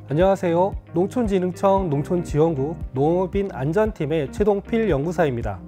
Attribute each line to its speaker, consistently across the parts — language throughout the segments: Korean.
Speaker 1: 안녕하세요. 농촌진흥청 농촌지원국 농업인 안전팀의 최동필 연구사입니다.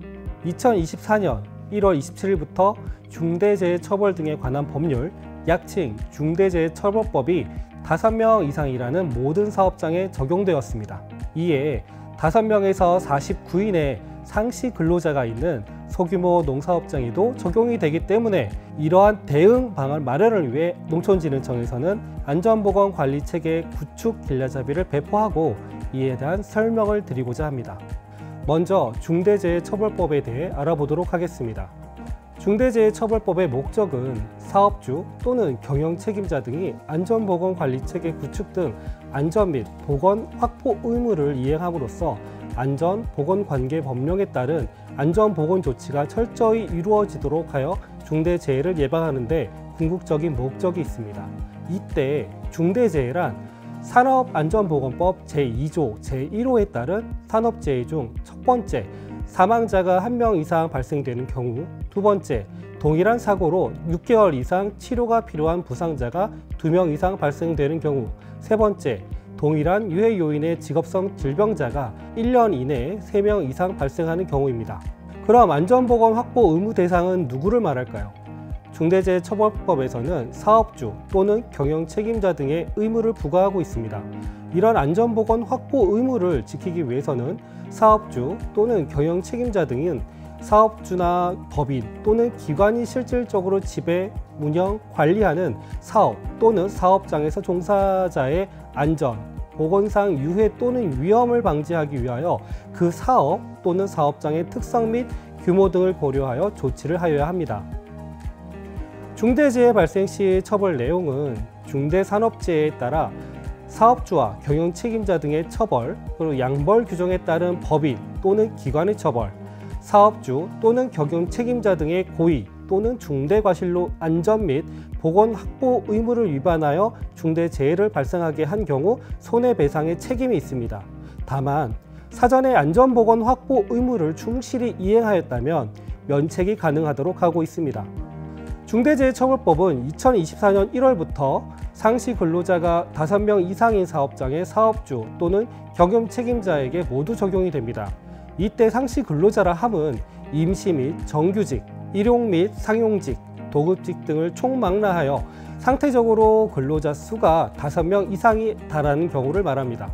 Speaker 1: 2024년 1월 27일부터 중대재해처벌 등에 관한 법률, 약칭 중대재해처벌법이 5명 이상이라는 모든 사업장에 적용되었습니다. 이에 5명에서 49인의 상시 근로자가 있는 소규모 농사업장에도 적용이 되기 때문에 이러한 대응 방안 마련을 위해 농촌진흥청에서는 안전보건관리체계 구축 길라잡이를 배포하고 이에 대한 설명을 드리고자 합니다. 먼저 중대재해처벌법에 대해 알아보도록 하겠습니다. 중대재해처벌법의 목적은 사업주 또는 경영책임자 등이 안전보건관리체계 구축 등 안전 및 보건 확보 의무를 이행함으로써 안전보건관계법령에 따른 안전보건조치가 철저히 이루어지도록 하여 중대재해를 예방하는 데 궁극적인 목적이 있습니다. 이때 중대재해란 산업안전보건법 제2조 제1호에 따른 산업재해 중 첫 번째, 사망자가 1명 이상 발생되는 경우, 두 번째, 동일한 사고로 6개월 이상 치료가 필요한 부상자가 2명 이상 발생되는 경우, 세 번째, 동일한 유해 요인의 직업성 질병자가 1년 이내에 3명 이상 발생하는 경우입니다. 그럼 안전보건 확보 의무 대상은 누구를 말할까요? 중대재해처벌법에서는 사업주 또는 경영책임자 등의 의무를 부과하고 있습니다. 이런 안전보건 확보 의무를 지키기 위해서는 사업주 또는 경영책임자 등은 사업주나 법인 또는 기관이 실질적으로 지배, 운영, 관리하는 사업 또는 사업장에서 종사자의 안전, 보건상 유해 또는 위험을 방지하기 위하여 그 사업 또는 사업장의 특성 및 규모 등을 고려하여 조치를 하여야 합니다. 중대재해 발생 시 처벌 내용은 중대산업재해에 따라 사업주와 경영책임자 등의 처벌, 그리고 양벌 규정에 따른 법인 또는 기관의 처벌, 사업주 또는 경영책임자 등의 고의 또는 중대과실로 안전 및 보건 확보 의무를 위반하여 중대재해를 발생하게 한 경우 손해배상의 책임이 있습니다. 다만 사전에 안전보건 확보 의무를 충실히 이행하였다면 면책이 가능하도록 하고 있습니다. 중대재해처벌법은 2024년 1월부터 상시 근로자가 5명 이상인 사업장의 사업주 또는 경영책임자에게 모두 적용이 됩니다. 이때 상시 근로자라 함은 임시 및 정규직, 일용 및 상용직, 도급직 등을 총망라하여 상태적으로 근로자 수가 5명 이상이 달하는 경우를 말합니다.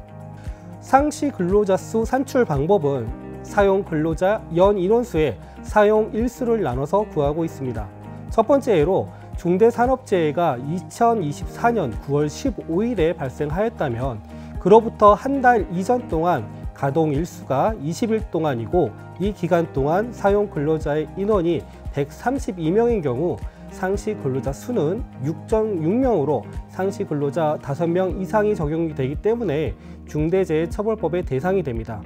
Speaker 1: 상시 근로자 수 산출 방법은 사용 근로자 연 인원수의 사용 일수를 나눠서 구하고 있습니다. 첫 번째 예로 중대산업재해가 2024년 9월 15일에 발생하였다면 그로부터 한 달 이전 동안 가동 일수가 20일 동안이고 이 기간 동안 사용 근로자의 인원이 132명인 경우 상시 근로자 수는 6.6명으로 상시 근로자 5명 이상이 적용이 되기 때문에 중대재해처벌법의 대상이 됩니다.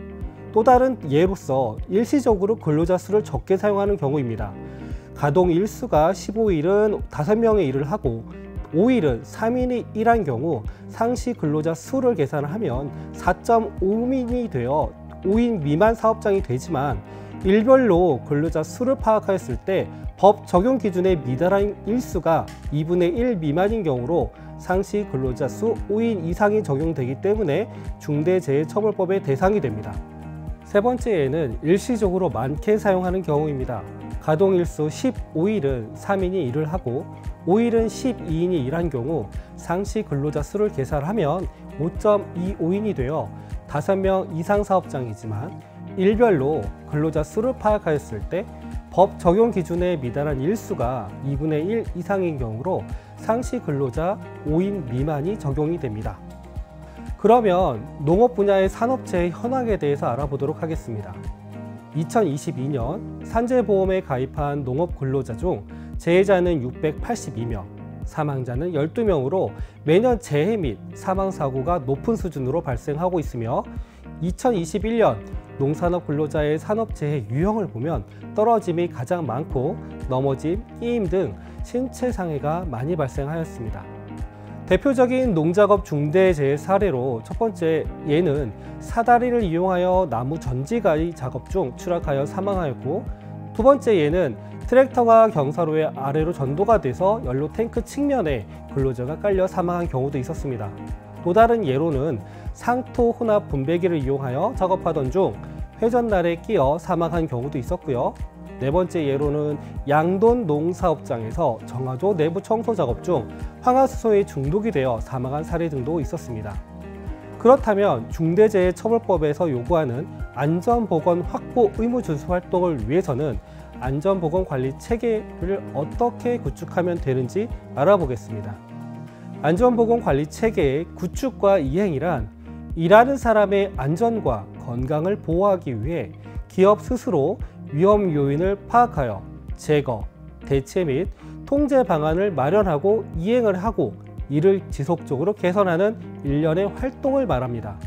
Speaker 1: 또 다른 예로서 일시적으로 근로자 수를 적게 사용하는 경우입니다. 가동 일수가 15일은 5명의 일을 하고 5일은 3인이 일한 경우 상시 근로자 수를 계산하면 4.5인이 되어 5인 미만 사업장이 되지만 일별로 근로자 수를 파악하였을 때 법 적용 기준에 미달한 일수가 2분의 1 미만인 경우로 상시 근로자 수 5인 이상이 적용되기 때문에 중대재해처벌법의 대상이 됩니다. 세 번째 예는 일시적으로 많게 사용하는 경우입니다. 가동일수 15일은 3인이 일을 하고 5일은 12인이 일한 경우 상시 근로자 수를 계산하면 5.25인이 되어 5명 이상 사업장이지만 일별로 근로자 수를 파악하였을 때 법 적용 기준에 미달한 일수가 2분의 1 이상인 경우로 상시 근로자 5인 미만이 적용이 됩니다. 그러면 농업 분야의 산업재해 현황에 대해서 알아보도록 하겠습니다. 2022년 산재보험에 가입한 농업 근로자 중 재해자는 682명, 사망자는 12명으로 매년 재해 및 사망사고가 높은 수준으로 발생하고 있으며 2021년 농산업 근로자의 산업재해 유형을 보면 떨어짐이 가장 많고 넘어짐, 끼임 등 신체 상해가 많이 발생하였습니다. 대표적인 농작업 중대재해 사례로 첫 번째 예는 사다리를 이용하여 나무 전지가이 작업 중 추락하여 사망하였고, 두 번째 예는 트랙터가 경사로의 아래로 전도가 돼서 연료 탱크 측면에 근로자가 깔려 사망한 경우도 있었습니다. 또 다른 예로는 상토 혼합 분배기를 이용하여 작업하던 중 회전날에 끼어 사망한 경우도 있었고요. 네 번째 예로는 양돈 농사업장에서 정화조 내부 청소 작업 중 황화수소에 중독이 되어 사망한 사례 등도 있었습니다. 그렇다면 중대재해처벌법에서 요구하는 안전보건 확보 의무 준수 활동을 위해서는 안전보건관리 체계를 어떻게 구축하면 되는지 알아보겠습니다. 안전보건관리 체계의 구축과 이행이란 일하는 사람의 안전과 건강을 보호하기 위해 기업 스스로 위험 요인을 파악하여 제거, 대체 및 통제 방안을 마련하고 이행을 하고 이를 지속적으로 개선하는 일련의 활동을 말합니다.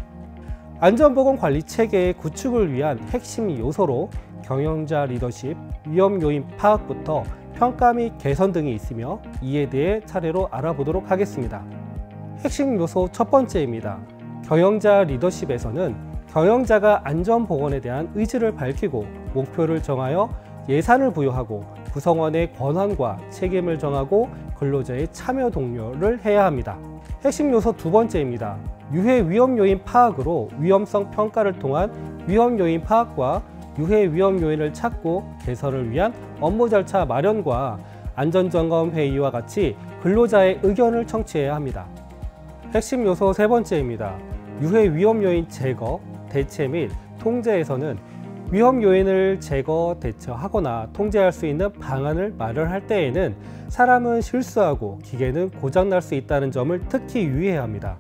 Speaker 1: 안전보건관리 체계의 구축을 위한 핵심 요소로 경영자 리더십, 위험 요인 파악부터 평가 및 개선 등이 있으며 이에 대해 차례로 알아보도록 하겠습니다. 핵심 요소 첫 번째입니다. 경영자 리더십에서는 경영자가 안전보건에 대한 의지를 밝히고 목표를 정하여 예산을 부여하고 구성원의 권한과 책임을 정하고 근로자의 참여 독려를 해야 합니다. 핵심 요소 두 번째입니다. 유해 위험 요인 파악으로 위험성 평가를 통한 위험 요인 파악과 유해 위험 요인을 찾고 개선을 위한 업무 절차 마련과 안전점검 회의와 같이 근로자의 의견을 청취해야 합니다. 핵심 요소 세 번째입니다. 유해 위험 요인 제거, 대체 및 통제에서는 위험 요인을 제거, 대처하거나 통제할 수 있는 방안을 마련할 때에는 사람은 실수하고 기계는 고장날 수 있다는 점을 특히 유의해야 합니다.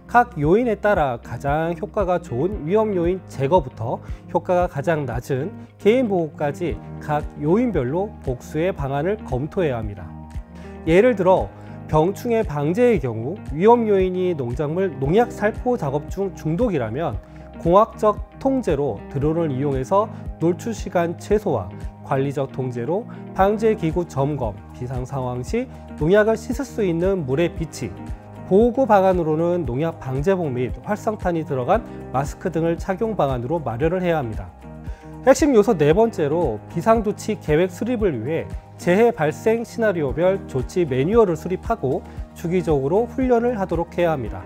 Speaker 1: 각 요인에 따라 가장 효과가 좋은 위험 요인 제거부터 효과가 가장 낮은 개인 보호까지 각 요인별로 복수의 방안을 검토해야 합니다. 예를 들어 병충해 방제의 경우 위험 요인이 농작물 농약 살포 작업 중 중독이라면 공학적 통제로 드론을 이용해서 노출 시간 최소화, 관리적 통제로 방제기구 점검, 비상 상황 시 농약을 씻을 수 있는 물의 비치, 보호구 방안으로는 농약 방제복 및 활성탄이 들어간 마스크 등을 착용 방안으로 마련을 해야 합니다. 핵심 요소 네 번째로 비상조치 계획 수립을 위해 재해 발생 시나리오별 조치 매뉴얼을 수립하고 주기적으로 훈련을 하도록 해야 합니다.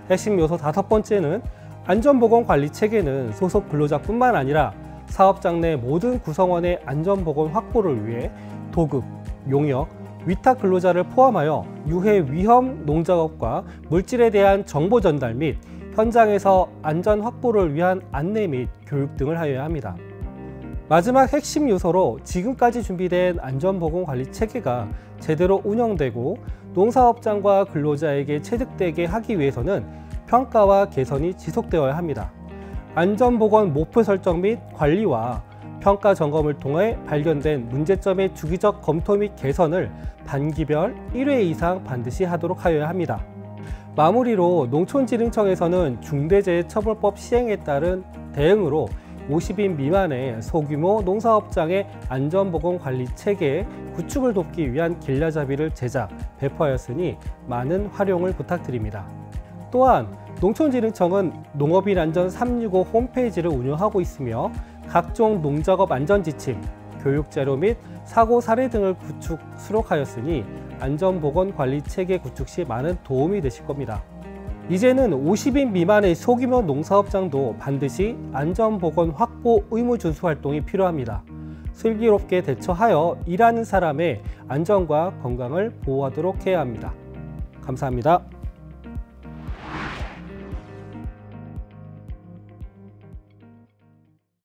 Speaker 1: 핵심 요소 다섯 번째는 안전보건관리 체계는 소속 근로자뿐만 아니라 사업장 내 모든 구성원의 안전보건 확보를 위해 도급, 용역, 위탁 근로자를 포함하여 유해 위험 농작업과 물질에 대한 정보 전달 및 현장에서 안전 확보를 위한 안내 및 교육 등을 하여야 합니다. 마지막 핵심 요소로 지금까지 준비된 안전보건관리 체계가 제대로 운영되고 농사업장과 근로자에게 체득되게 하기 위해서는 평가와 개선이 지속되어야 합니다. 안전보건 목표 설정 및 관리와 평가 점검을 통해 발견된 문제점의 주기적 검토 및 개선을 단기별 1회 이상 반드시 하도록 하여야 합니다. 마무리로 농촌진흥청에서는 중대재해처벌법 시행에 따른 대응으로 50인 미만의 소규모 농사업장의 안전보건관리 체계 구축을 돕기 위한 길라잡이를 제작, 배포하였으니 많은 활용을 부탁드립니다. 또한 농촌진흥청은 농업인 안전 365 홈페이지를 운영하고 있으며 각종 농작업 안전지침, 교육자료 및 사고 사례 등을 구축, 수록하였으니 안전보건관리 체계 구축 시 많은 도움이 되실 겁니다. 이제는 50인 미만의 소규모 농사업장도 반드시 안전보건 확보 의무 준수 활동이 필요합니다. 슬기롭게 대처하여 일하는 사람의 안전과 건강을 보호하도록 해야 합니다. 감사합니다.